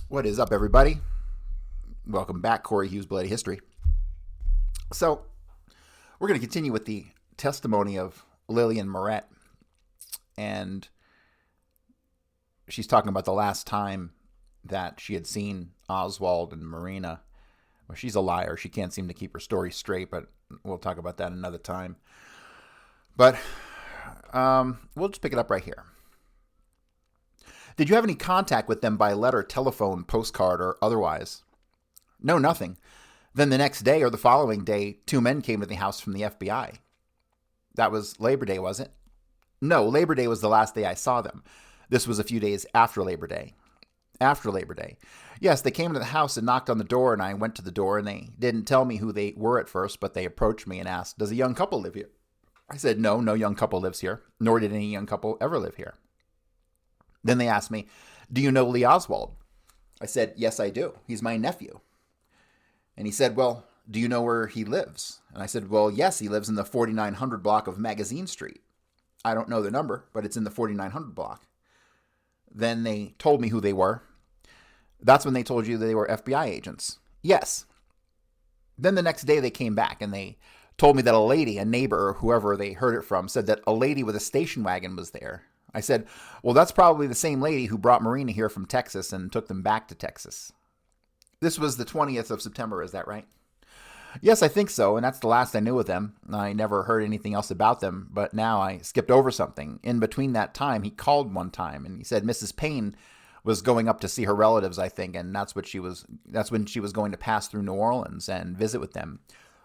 What is up, everybody? Welcome back, Corey Hughes, Bloody History. So, we're going to continue with the testimony of Lillian Murret, and she's talking about the last time that she had seen Oswald and Marina. Well, she's a liar. She can't seem to keep her story straight, but we'll talk about that another time. But we'll just pick it up right here. Did you have any contact with them by letter, telephone, postcard, or otherwise? No, nothing. Then the next day or the following day, 2 men came to the house from the FBI. That was Labor Day, was it? No, Labor Day was the last day I saw them. This was a few days after Labor Day. After Labor Day. Yes, they came to the house and knocked on the door, and I went to the door, and they didn't tell me who they were at first, but they approached me and asked, "Does a young couple live here?" I said, "No, no young couple lives here, nor did any young couple ever live here." Then they asked me, "Do you know Lee Oswald?" I said, "Yes, I do. He's my nephew." And he said, "Well, do you know where he lives?" And I said, "Well, yes, he lives in the 4900 block of Magazine Street." I don't know the number, but it's in the 4900 block. Then they told me who they were. That's when they told you that they were FBI agents. Yes. Then the next day they came back and they told me that a lady, a neighbor, or whoever they heard it from, said that a lady with a station wagon was there. I said, "Well, that's probably the same lady who brought Marina here from Texas and took them back to Texas." This was the 20th of September, is that right? Yes, I think so, and that's the last I knew of them. I never heard anything else about them, but now I skipped over something. In between that time, he called one time, and he said Mrs. Payne was going up to see her relatives, I think, and that's when she was going to pass through New Orleans and visit with them.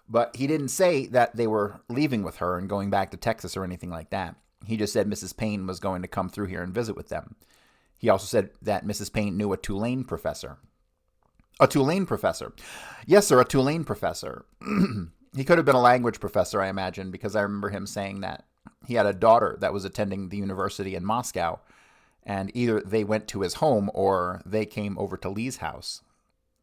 But he didn't say that they were leaving with her and going back to Texas or anything like that. He just said Mrs. Payne was going to come through here and visit with them. He also said that Mrs. Payne knew a Tulane professor. A Tulane professor. Yes, sir, a Tulane professor. He could have been a language professor, I imagine, because I remember him saying that he had a daughter that was attending the university in Moscow, and either they went to his home or they came over to Lee's house.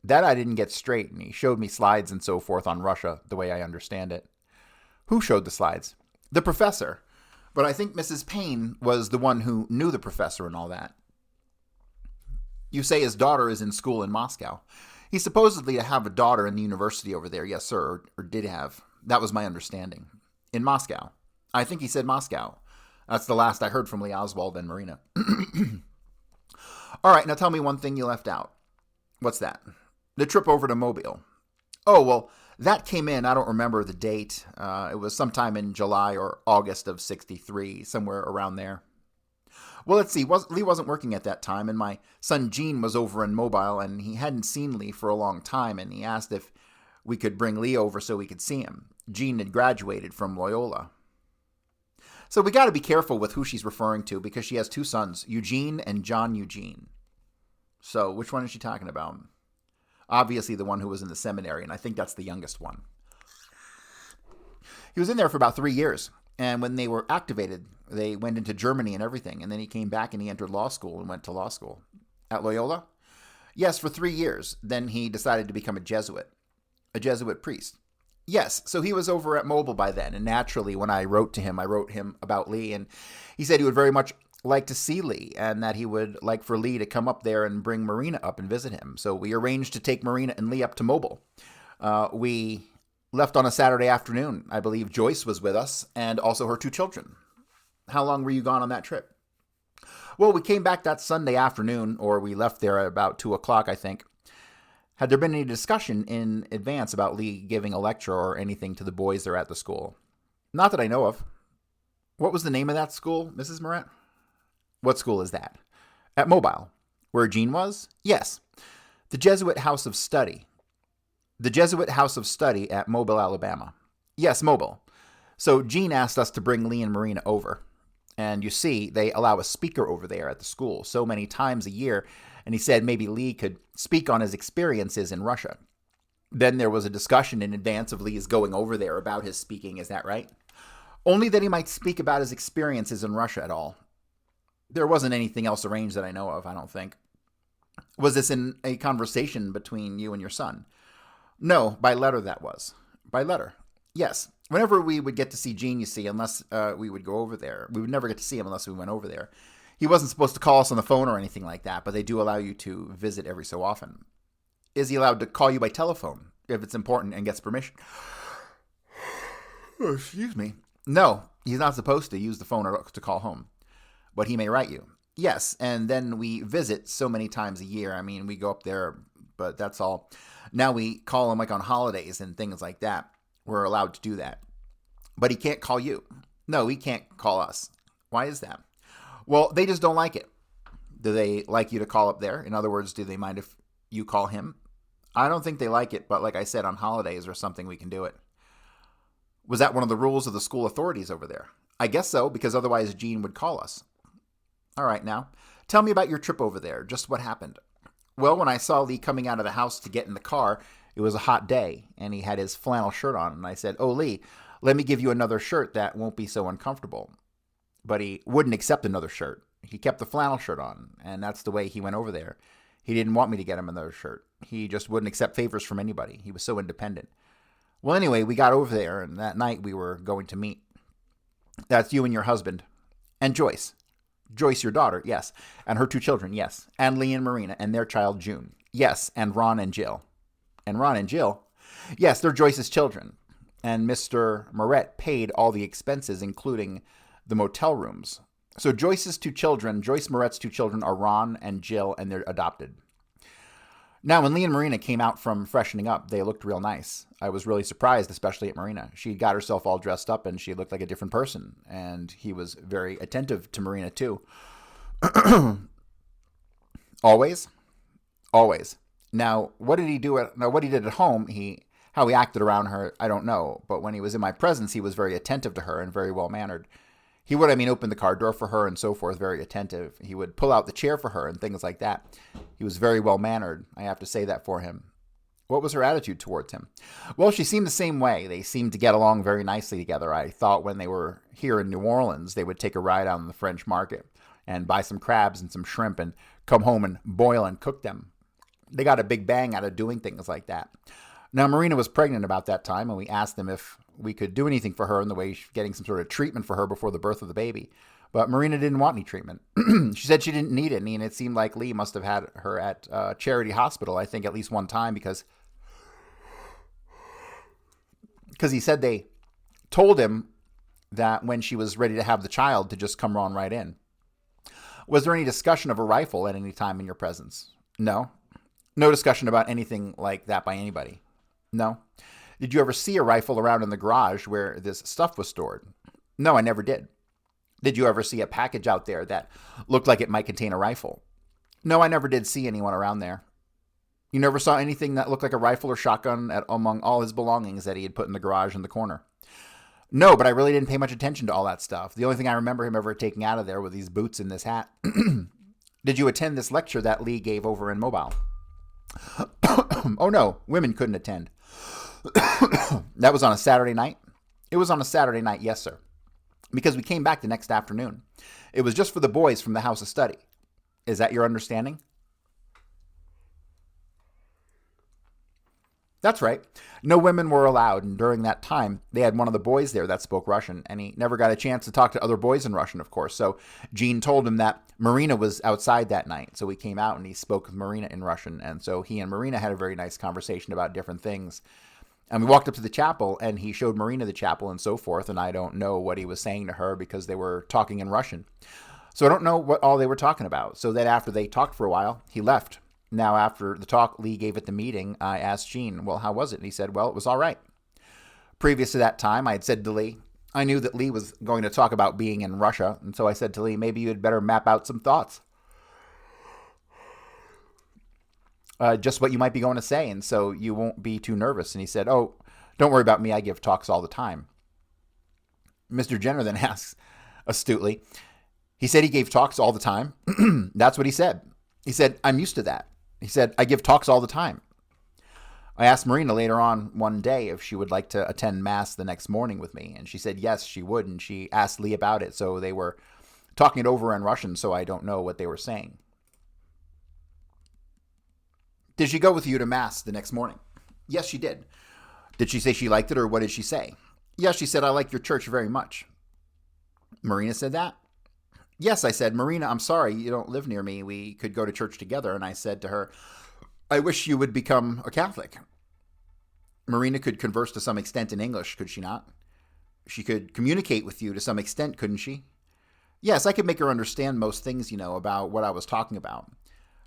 That I didn't get straight, and he showed me slides and so forth on Russia, the way I understand it. Who showed the slides? The professor. But I think Mrs. Payne was the one who knew the professor and all that. You say his daughter is in school in Moscow. He's supposedly to have a daughter in the university over there, yes, sir, or did have. That was my understanding. In Moscow. I think he said Moscow. That's the last I heard from Lee Oswald and Marina. All right, now tell me one thing you left out. What's that? The trip over to Mobile. Oh, well, that came in. I don't remember the date. It was sometime in July or August of 63, somewhere around there. Well, let's see. Lee wasn't working at that time, and my son Gene was over in Mobile, and he hadn't seen Lee for a long time, and he asked if we could bring Lee over so we could see him. Gene had graduated from Loyola. So we got to be careful with who she's referring to because she has 2 sons, Eugene and John Eugene. So which one is she talking about? Obviously the one who was in the seminary, and I think that's the youngest one. He was in there for about 3 years, and when they were activated, they went into Germany and everything, and then he came back and he entered law school and went to law school. At Loyola? Yes, for 3 years. Then he decided to become a Jesuit priest. Yes, so he was over at Mobile by then, and naturally when I wrote him about Lee, and he said he would very much like to see Lee, and that he would like for Lee to come up there and bring Marina up and visit him. So we arranged to take Marina and Lee up to Mobile. We left on a Saturday afternoon. I believe Joyce was with us, and also her 2 children. How long were you gone on that trip? Well, we came back that Sunday afternoon, or we left there at about 2 o'clock, I think. Had there been any discussion in advance about Lee giving a lecture or anything to the boys there at the school? Not that I know of. What was the name of that school, Mrs. Murret? What school is that? At Mobile. Where Gene was? Yes. The Jesuit House of Study. The Jesuit House of Study at Mobile, Alabama. Yes, Mobile. So Gene asked us to bring Lee and Marina over. And you see, they allow a speaker over there at the school so many times a year, and he said maybe Lee could speak on his experiences in Russia. Then there was a discussion in advance of Lee's going over there about his speaking, is that right? Only that he might speak about his experiences in Russia at all. There wasn't anything else arranged that I know of, I don't think. Was this in a conversation between you and your son? No, by letter that was. By letter. Yes. Whenever we would get to see Gene, you see, unless we would go over there, we would never get to see him unless we went over there. He wasn't supposed to call us on the phone or anything like that, but they do allow you to visit every so often. Is he allowed to call you by telephone if it's important and gets permission? Oh, excuse me. No, he's not supposed to use the phone to call home, but he may write you. Yes, and then we visit so many times a year. I mean, we go up there, but that's all. Now we call him like on holidays and things like that. We're allowed to do that. But he can't call you. No, he can't call us. Why is that? Well, they just don't like it. Do they like you to call up there? In other words, do they mind if you call him? I don't think they like it, but like I said, on holidays or something, we can do it. Was that one of the rules of the school authorities over there? I guess so, because otherwise Gene would call us. All right, now, tell me about your trip over there. Just what happened? Well, when I saw Lee coming out of the house to get in the car, it was a hot day, and he had his flannel shirt on, and I said, "Oh, Lee, let me give you another shirt that won't be so uncomfortable." But he wouldn't accept another shirt. He kept the flannel shirt on, and that's the way he went over there. He didn't want me to get him another shirt. He just wouldn't accept favors from anybody. He was so independent. Well, anyway, we got over there, and that night we were going to meet. That's you and your husband. And Joyce. Joyce, your daughter, yes. And her 2 children, yes. And Lee and Marina, and their child, June. Yes, and Ron and Jill. And Ron and Jill? Yes, they're Joyce's children. And Mr. Murret paid all the expenses, including the motel rooms. So Joyce's 2 children, Joyce Murret's 2 children are Ron and Jill, and they're adopted. Now, when Lee and Marina came out from freshening up, they looked real nice. I was really surprised, especially at Marina. She got herself all dressed up, and she looked like a different person. And he was very attentive to Marina, too. Always? Always. Now, what he did at home, how he acted around her, I don't know. But when he was in my presence, he was very attentive to her and very well-mannered. He would, open the car door for her and so forth, very attentive. He would pull out the chair for her and things like that. He was very well-mannered. I have to say that for him. What was her attitude towards him? Well, she seemed the same way. They seemed to get along very nicely together. I thought when they were here in New Orleans, they would take a ride out on the French market and buy some crabs and some shrimp and come home and boil and cook them. They got a big bang out of doing things like that. Now, Marina was pregnant about that time, and we asked them if we could do anything for her in the way of getting some sort of treatment for her before the birth of the baby. But Marina didn't want any treatment. She said she didn't need any, and it seemed like Lee must have had her at Charity Hospital, I think, at least one time, because he said they told him that when she was ready to have the child to just come on right in. Was there any discussion of a rifle at any time in your presence? No. No discussion about anything like that by anybody? No. Did you ever see a rifle around in the garage where this stuff was stored? No, I never did. Did you ever see a package out there that looked like it might contain a rifle? No, I never did see anyone around there. You never saw anything that looked like a rifle or shotgun among all his belongings that he had put in the garage in the corner? No, but I really didn't pay much attention to all that stuff. The only thing I remember him ever taking out of there were these boots and this hat. Did you attend this lecture that Lee gave over in Mobile? Oh, no, women couldn't attend. That was on a Saturday night? It was on a Saturday night, yes, sir. Because we came back the next afternoon. It was just for the boys from the house of study. Is that your understanding? That's right. No women were allowed, and during that time, they had one of the boys there that spoke Russian, and he never got a chance to talk to other boys in Russian, of course. So Gene told him that Marina was outside that night, so he came out and he spoke with Marina in Russian, and so he and Marina had a very nice conversation about different things. And we walked up to the chapel, and he showed Marina the chapel and so forth, and I don't know what he was saying to her because they were talking in Russian. So I don't know what all they were talking about. So then after they talked for a while, he left. Now, after the talk Lee gave at the meeting, I asked Gene, well, how was it? And he said, well, it was all right. Previous to that time, I had said to Lee, I knew that Lee was going to talk about being in Russia, and so I said to Lee, maybe you had better map out some thoughts. Just what you might be going to say, and so you won't be too nervous. And he said, oh, don't worry about me. I give talks all the time. Mr. Jenner then asks astutely, he said he gave talks all the time? That's what he said. He said, I'm used to that. He said, I give talks all the time. I asked Marina later on one day if she would like to attend Mass the next morning with me, and she said yes, she would, and she asked Lee about it, so they were talking it over in Russian, so I don't know what they were saying. Did she go with you to Mass the next morning? Yes, she did. Did she say she liked it, or what did she say? Yes, she said, I like your church very much. Marina said that? Yes, I said, Marina, I'm sorry, you don't live near me. We could go to church together. And I said to her, I wish you would become a Catholic. Marina could converse to some extent in English, could she not? She could communicate with you to some extent, couldn't she? Yes, I could make her understand most things, about what I was talking about.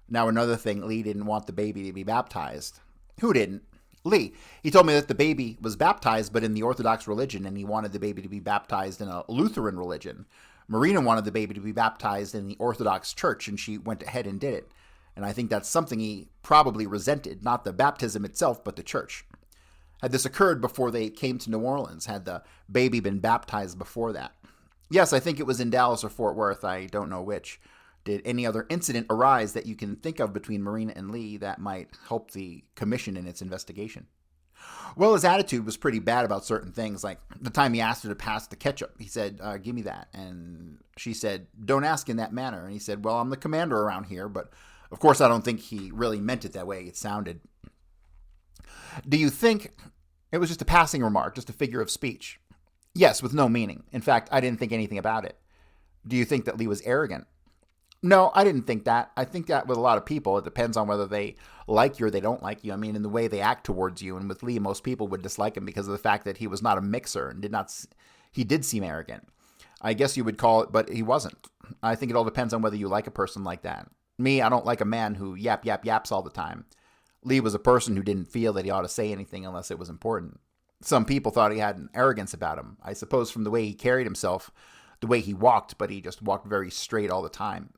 Now, another thing, Lee didn't want the baby to be baptized. Who didn't? Lee. He told me that the baby was baptized, but in the Orthodox religion, and he wanted the baby to be baptized in a Lutheran religion. Marina wanted the baby to be baptized in the Orthodox Church, and she went ahead and did it. And I think that's something he probably resented, not the baptism itself, but the church. Had this occurred before they came to New Orleans? Had the baby been baptized before that? Yes, I think it was in Dallas or Fort Worth. I don't know which. Did any other incident arise that you can think of between Marina and Lee that might help the commission in its investigation? Well, his attitude was pretty bad about certain things, like the time he asked her to pass the ketchup. He said, give me that. And she said, don't ask in that manner. And he said, well, I'm the commander around here, but of course I don't think he really meant it that way. It sounded. Do you think it was just a passing remark, just a figure of speech? Yes, with no meaning. In fact, I didn't think anything about it. Do you think that Lee was arrogant? No, I didn't think that. I think that with a lot of people, it depends on whether they like you or they don't like you. I mean, in the way they act towards you. And with Lee, most people would dislike him because of the fact that he was not a mixer and he did seem arrogant. I guess you would call it, but he wasn't. I think it all depends on whether you like a person like that. Me, I don't like a man who yaps all the time. Lee was a person who didn't feel that he ought to say anything unless it was important. Some people thought he had an arrogance about him. I suppose from the way he carried himself, the way he walked, but he just walked very straight all the time.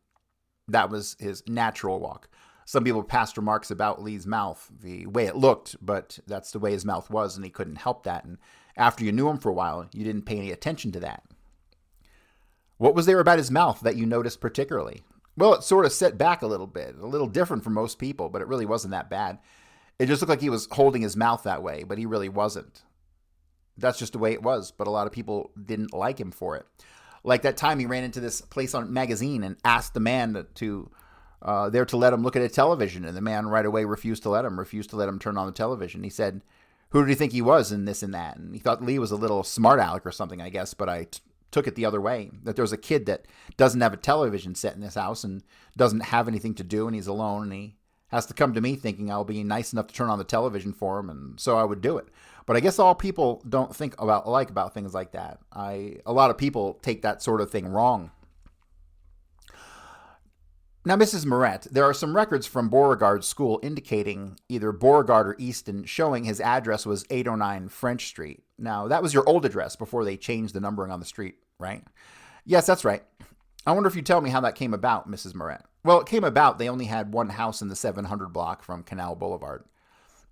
That was his natural walk. Some people passed remarks about Lee's mouth, the way it looked, but that's the way his mouth was, and he couldn't help that. And after you knew him for a while, you didn't pay any attention to that. What was there about his mouth that you noticed particularly? Well, it sort of set back a little bit, a little different from most people, but it really wasn't that bad. It just looked like he was holding his mouth that way, but he really wasn't. That's just the way it was, but a lot of people didn't like him for it. Like that time he ran into this place on magazine and asked the man to let him look at a television, and the man right away refused to let him turn on the television. He said, who did he think he was in this and that? And he thought Lee was a little smart aleck or something, I guess, but I took it the other way, that there's a kid that doesn't have a television set in this house and doesn't have anything to do, and he's alone, and he has to come to me thinking I'll be nice enough to turn on the television for him, and so I would do it. But I guess all people don't think about things like that. A lot of people take that sort of thing wrong. Now, Mrs. Murret, there are some records from Beauregard's school indicating either Beauregard or Easton showing his address was 809 French Street. Now, that was your old address before they changed the numbering on the street, right? Yes, that's right. I wonder if you tell me how that came about, Mrs. Murret. Well, it came about they only had one house in the 700 block from Canal Boulevard.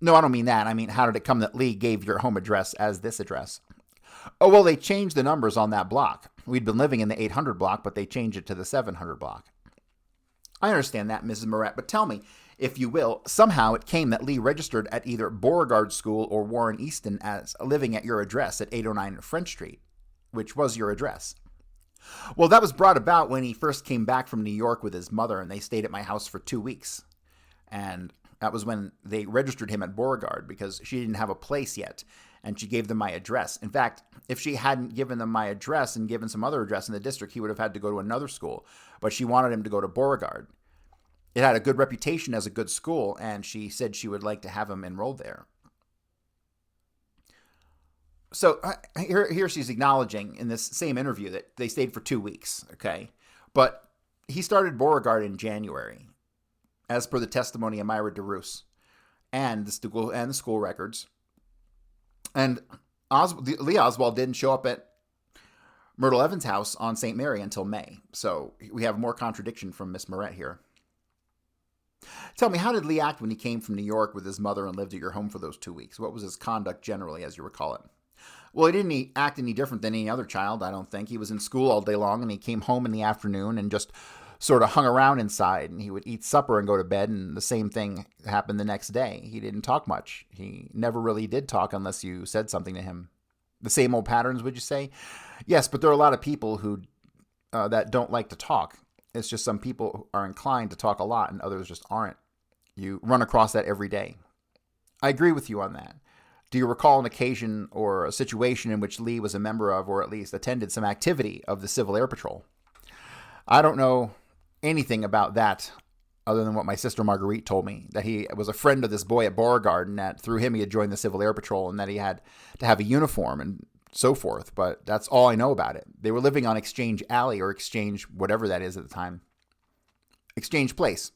No, I don't mean that. I mean, how did it come that Lee gave your home address as this address? Oh, well, they changed the numbers on that block. We'd been living in the 800 block, but they changed it to the 700 block. I understand that, Mrs. Murret, but tell me, if you will, somehow it came that Lee registered at either Beauregard School or Warren Easton as living at your address at 809 French Street, which was your address. Well, that was brought about when he first came back from New York with his mother, and they stayed at my house for 2 weeks. And that was when they registered him at Beauregard, because she didn't have a place yet, and she gave them my address. In fact, if she hadn't given them my address and given some other address in the district, he would have had to go to another school. But she wanted him to go to Beauregard. It had a good reputation as a good school, and she said she would like to have him enrolled there. So here she's acknowledging in this same interview that they stayed for 2 weeks, okay? But he started Beauregard in January, as per the testimony of Myra DeRoos and the school records. And Lee Oswald didn't show up at Myrtle Evans' house on St. Mary until May. So we have more contradiction from Miss Murret here. Tell me, how did Lee act when he came from New York with his mother and lived at your home for those 2 weeks? What was his conduct generally, as you recall it? Well, he didn't act any different than any other child, I don't think. He was in school all day long, and he came home in the afternoon and just sort of hung around inside, and he would eat supper and go to bed, and the same thing happened the next day. He didn't talk much. He never really did talk unless you said something to him. The same old patterns, would you say? Yes, but there are a lot of people who that don't like to talk. It's just some people are inclined to talk a lot, and others just aren't. You run across that every day. I agree with you on that. Do you recall an occasion or a situation in which Lee was a member of, or at least attended some activity of the Civil Air Patrol? I don't know anything about that other than what my sister Marguerite told me, that he was a friend of this boy at Beauregard, and that through him he had joined the Civil Air Patrol, and that he had to have a uniform and so forth. But that's all I know about it. They were living on Exchange Alley, or Exchange, whatever that is at the time. Exchange Place.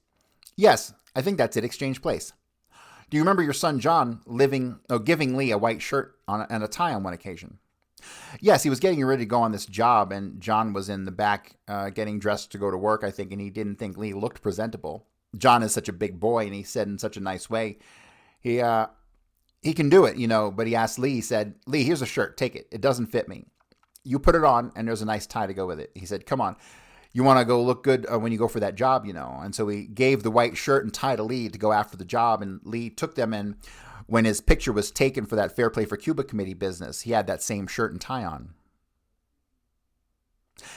Yes, I think that's it, Exchange Place. Do you remember your son John giving Lee a white shirt and a tie on one occasion? Yes, he was getting ready to go on this job, and John was in the back getting dressed to go to work, I think, and he didn't think Lee looked presentable. John is such a big boy, and he said in such a nice way, he can do it, but he asked Lee, he said, "Lee, here's a shirt, take it. It doesn't fit me. You put it on, and there's a nice tie to go with it." He said, "Come on. You want to go look good when you go for that job, And so he gave the white shirt and tie to Lee to go after the job, and Lee took them, and when his picture was taken for that Fair Play for Cuba committee business, he had that same shirt and tie on.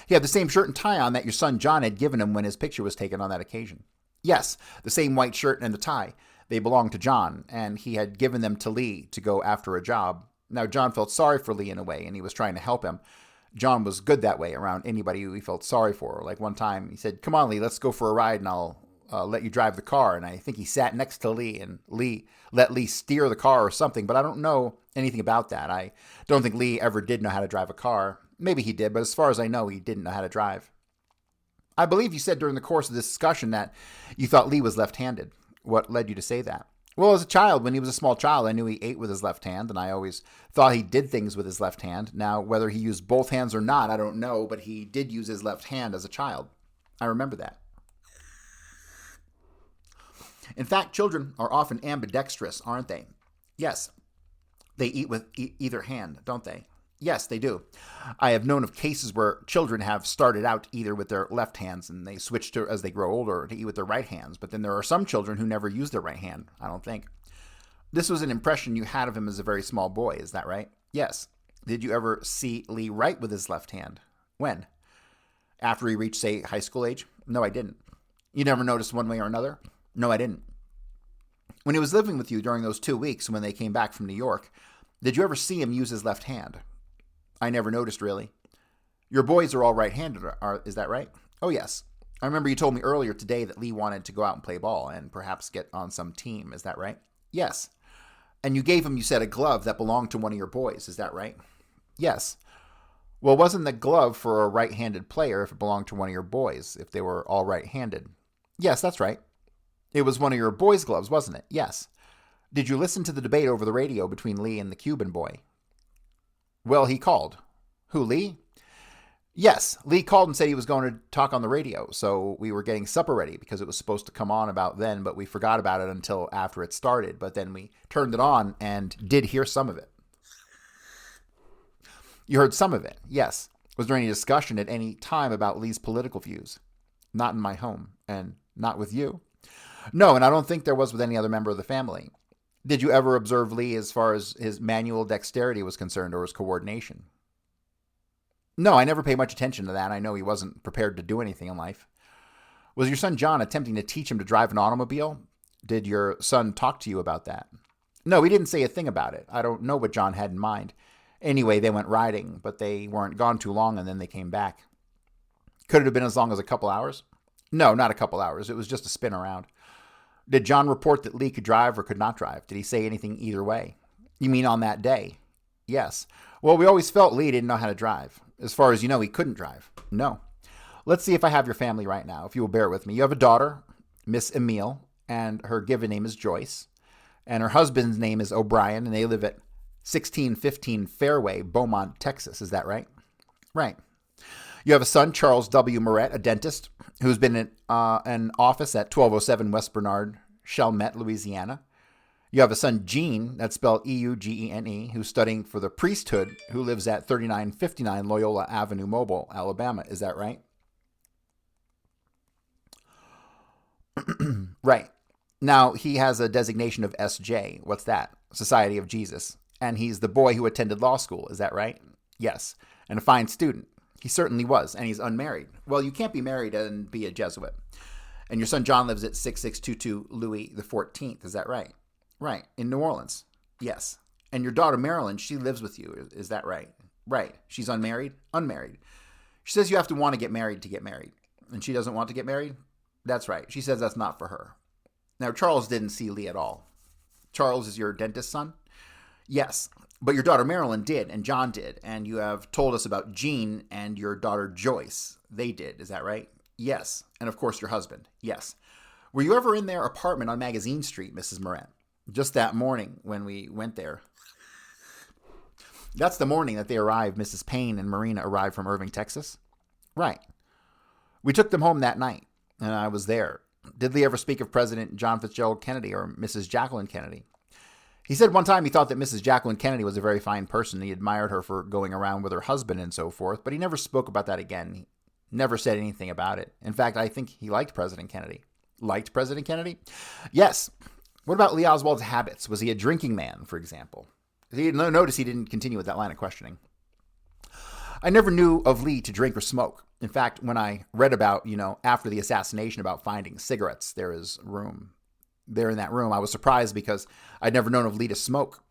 He had the same shirt and tie on that your son John had given him when his picture was taken on that occasion. Yes, the same white shirt and the tie. They belonged to John, and he had given them to Lee to go after a job. Now, John felt sorry for Lee in a way, and he was trying to help him. John was good that way around anybody who he felt sorry for. Like one time he said, "Come on, Lee, let's go for a ride and I'll let you drive the car." And I think he sat next to Lee, and Lee let Lee steer the car or something, but I don't know anything about that. I don't think Lee ever did know how to drive a car. Maybe he did, but as far as I know, he didn't know how to drive. I believe you said during the course of this discussion that you thought Lee was left-handed. What led you to say that? Well, as a child, when he was a small child, I knew he ate with his left hand, and I always thought he did things with his left hand. Now, whether he used both hands or not, I don't know, but he did use his left hand as a child. I remember that. In fact, children are often ambidextrous, aren't they? Yes. They eat with either hand, don't they? Yes, they do. I have known of cases where children have started out either with their left hands and they switch to, as they grow older, to eat with their right hands. But then there are some children who never use their right hand, I don't think. This was an impression you had of him as a very small boy, is that right? Yes. Did you ever see Lee write with his left hand? When? After he reached, say, high school age? No, I didn't. You never noticed one way or another? No, I didn't. When he was living with you during those 2 weeks when they came back from New York, did you ever see him use his left hand? I never noticed, really. Your boys are all right-handed, is that right? Oh, yes. I remember you told me earlier today that Lee wanted to go out and play ball and perhaps get on some team, is that right? Yes. And you gave him, you said, a glove that belonged to one of your boys, is that right? Yes. Well, wasn't the glove for a right-handed player if it belonged to one of your boys, if they were all right-handed? Yes, that's right. It was one of your boys' gloves, wasn't it? Yes. Did you listen to the debate over the radio between Lee and the Cuban boy? Well, he called. Who, Lee? Yes, Lee called and said he was going to talk on the radio, so we were getting supper ready because it was supposed to come on about then, but we forgot about it until after it started. But then we turned it on and did hear some of it. You heard some of it, yes. Was there any discussion at any time about Lee's political views? Not in my home, and not with you. No, and I don't think there was with any other member of the family. Did you ever observe Lee as far as his manual dexterity was concerned or his coordination? No, I never paid much attention to that. I know he wasn't prepared to do anything in life. Was your son John attempting to teach him to drive an automobile? Did your son talk to you about that? No, he didn't say a thing about it. I don't know what John had in mind. Anyway, they went riding, but they weren't gone too long and then they came back. Could it have been as long as a couple hours? No, not a couple hours. It was just a spin around. Did John report that Lee could drive or could not drive? Did he say anything either way? You mean on that day? Yes. Well, we always felt Lee didn't know how to drive. As far as you know, he couldn't drive. No. Let's see if I have your family right now, if you will bear with me. You have a daughter, Miss Emile, and her given name is Joyce. And her husband's name is O'Brien, and they live at 1615 Fairway, Beaumont, Texas. Is that right? Right. You have a son, Charles W. Murret, a dentist, who's been in an office at 1207 West Bernard, Chalmette, Louisiana. You have a son, Gene, that's spelled Eugene, who's studying for the priesthood, who lives at 3959 Loyola Avenue, Mobile, Alabama. Is that right? Right. Now, he has a designation of SJ. What's that? Society of Jesus. And he's the boy who attended law school. Is that right? Yes. And a fine student. He certainly was. And he's unmarried. Well, you can't be married and be a Jesuit. And your son John lives at 6622 Louis the 14th. Is that right? Right. In New Orleans. Yes. And your daughter Marilyn, she lives with you. Is that right? Right. She's unmarried? Unmarried. She says you have to want to get married to get married. and she doesn't want to get married? That's right. She says that's not for her. Now, Charles didn't see Lee at all. Charles is your dentist's son? Yes, but your daughter Marilyn did, and John did, and you have told us about Jean and your daughter Joyce. They did, is that right? Yes, and of course your husband. Yes. Were you ever in their apartment on Magazine Street, Mrs. Murret? Just that morning when we went there. That's the morning that they arrived. Mrs. Payne and Marina arrived from Irving, Texas? Right. We took them home that night, and I was there. Did Lee ever speak of President John Fitzgerald Kennedy or Mrs. Jacqueline Kennedy? He said one time he thought that Mrs. Jacqueline Kennedy was a very fine person. He admired her for going around with her husband and so forth, but he never spoke about that again. He never said anything about it. In fact, I think he liked President Kennedy. Liked President Kennedy? Yes. What about Lee Oswald's habits? Was he a drinking man, for example? Notice he didn't continue with that line of questioning. I never knew of Lee to drink or smoke. In fact, when I read about, after the assassination about finding cigarettes, there in that room, I was surprised because I'd never known of Lee to smoke.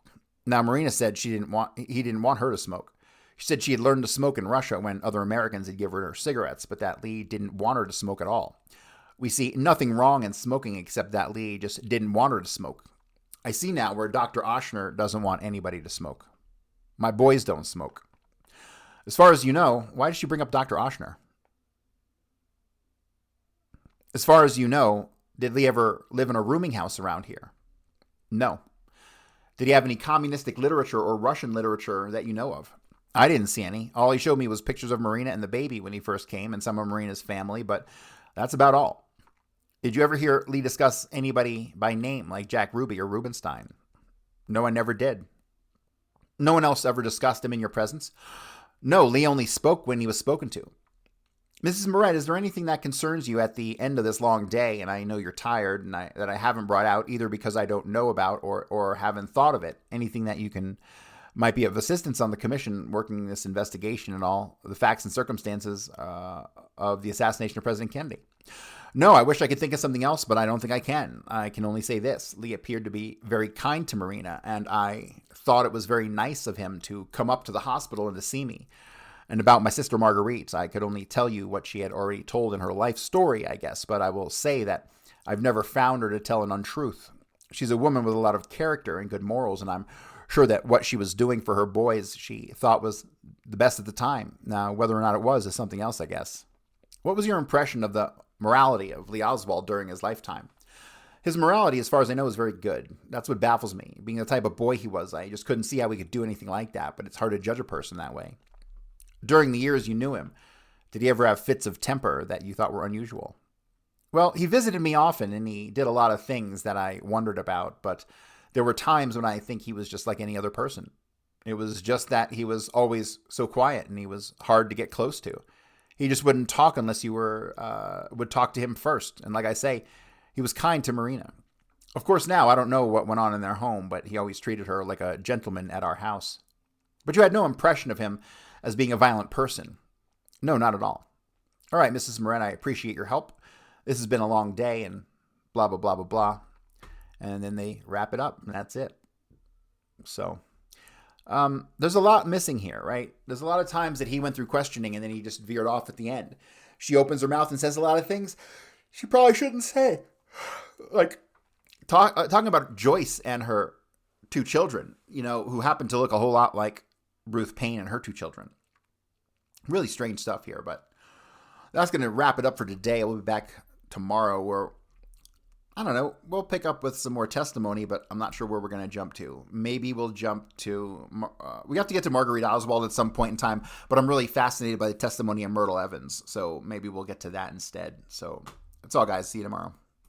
Now, Marina said he didn't want her to smoke. She said she had learned to smoke in Russia when other Americans had given her cigarettes, but that Lee didn't want her to smoke at all. We see nothing wrong in smoking except that Lee just didn't want her to smoke. I see now where Dr. Oshner doesn't want anybody to smoke. My boys don't smoke. As far as you know, why did she bring up Dr. Oshner? As far as you know, did Lee ever live in a rooming house around here? No. Did he have any communistic literature or Russian literature that you know of? I didn't see any. All he showed me was pictures of Marina and the baby when he first came and some of Marina's family, but that's about all. Did you ever hear Lee discuss anybody by name like Jack Ruby or Rubenstein? No, I never did. No one else ever discussed him in your presence? No, Lee only spoke when he was spoken to. Mrs. Murret, is there anything that concerns you at the end of this long day, and I know you're tired, and that I haven't brought out either because I don't know about or haven't thought of it? Anything that might be of assistance on the commission working this investigation and all the facts and circumstances of the assassination of President Kennedy? No, I wish I could think of something else, but I don't think I can. I can only say this. Lee appeared to be very kind to Marina, and I thought it was very nice of him to come up to the hospital and to see me. And about my sister Marguerite, I could only tell you what she had already told in her life story, I guess, but I will say that I've never found her to tell an untruth. She's a woman with a lot of character and good morals, and I'm sure that what she was doing for her boys she thought was the best at the time. Now, whether or not it was is something else, I guess. What was your impression of the morality of Lee Oswald during his lifetime? His morality, as far as I know, is very good. That's what baffles me. Being the type of boy he was, I just couldn't see how he could do anything like that, but it's hard to judge a person that way. During the years you knew him, did he ever have fits of temper that you thought were unusual? Well, he visited me often, and he did a lot of things that I wondered about, but there were times when I think he was just like any other person. It was just that he was always so quiet, and he was hard to get close to. He just wouldn't talk unless you would talk to him first. And like I say, he was kind to Marina. Of course, now I don't know what went on in their home, but he always treated her like a gentleman at our house. But you had no impression of him as being a violent person. No, not at all. All right, Mrs. Murret, I appreciate your help. This has been a long day and blah, blah, blah, blah, blah. And then they wrap it up, and that's it. So there's a lot missing here, right? There's a lot of times that he went through questioning and then he just veered off at the end. She opens her mouth and says a lot of things she probably shouldn't say. Like talking about Joyce and her two children, who happen to look a whole lot like Ruth Payne and her two children. Really strange stuff here, but that's going to wrap it up for today. We'll be back tomorrow where, I don't know, we'll pick up with some more testimony, but I'm not sure where we're going to jump to. Maybe we'll jump to, we have to get to Marguerite Oswald at some point in time, but I'm really fascinated by the testimony of Myrtle Evans, so maybe we'll get to that instead. So that's all, guys. See you tomorrow.